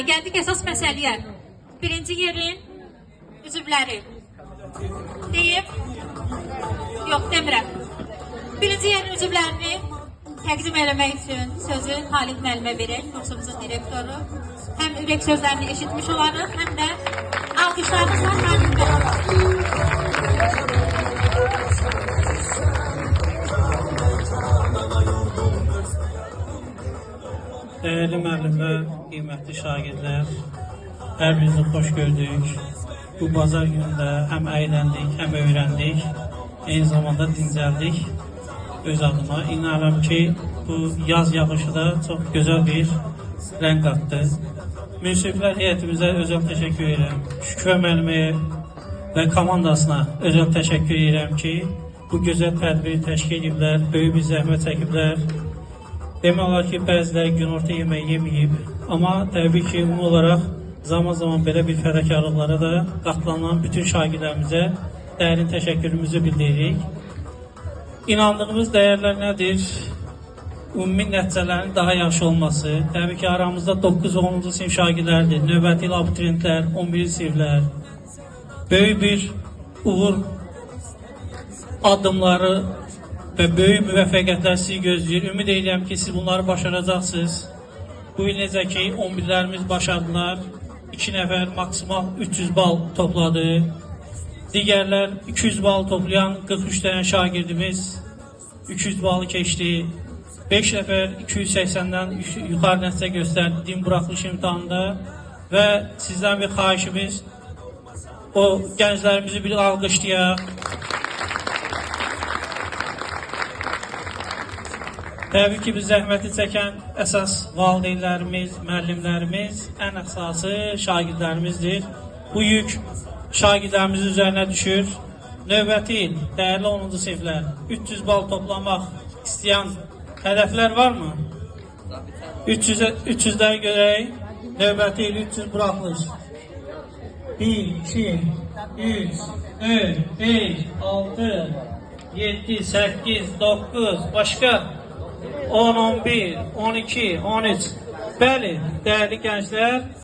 gəldik əsas məsələyə. Birinci yerin üzvləri. Deyim? Yox, demirəm. Birinci yerin üzvlərini təqdim eləmək üçün sözü Xaliq müəllimə verək, kursumuzun direktoru. Həm ürək sözlərini eşitmiş olarıq, həm də alqışlarımızla təqdim olarıq. Değerli müəllimlər, qiymətli şagirdlər, hər birinizi xoş gördük. Bu bazar günündə həm əyləndik, həm öyrəndik, eyni zamanda dincəldik öz adıma. İnanıram ki, bu yaz yağışı da çox gözəl bir rəng qatdı. Münsiflər heyətimizə özəl təşəkkür edirəm. Şükrə müəlliməyə və komandasına özəl təşəkkür edirəm ki, bu gözəl tədbiri təşkil ediblər, böyük bir zəhmət çəkiblər. Demək olar ki, bəziləri günorta yeməyi yeməyib, amma təbii ki, ümumi olaraq zaman-zaman belə bir fədakarlıqlara da qatlanan bütün şagirdlərimizə dərin təşəkkürümüzü bildiririk. İnandığımız dəyərlər nədir? Ümumi nəticələrin daha yaxşı olması, təbii ki, aramızda 9 və 10-cu sinif şagirdlərdir, növbəti il abituriyentlər, 11-ci siniflər, böyük bir uğur addımları və böyük müvəffəqiyyətlər sizi gözləyir. Ümid edirəm ki, siz bunları başaracaqsınız. Bu il necə ki, 11'lərimiz başardılar. 2 nəfər maksimal 300 bal topladı. Digərlər 200 bal toplayan 43 dənə şagirdimiz 300 balı keçdi. 5 nəfər 280'dən yuxarı nəticə göstərdi din buraxılış imtahanında. Və sizdən bir xahişimiz, o gənclərimizi bir alqışlayaq. Təbii ki, biz zəhməti çəkən əsas valideynlərimiz, müəllimlərimiz, ən əsası şagirdlərimizdir. Bu yük şagirdlərimizin üzərinə düşür. Növbəti il, dəyərli 10-cu siniflər, 300 bal toplamaq istəyən hədəflər varmı? 300'ləri görək, növbəti il 300 buraxılış. 1, 2, 3, 4, 5, 6, 7, 8, 9, başqa? 10, 11, 12, 13. Bəli, dəyərli gənclər,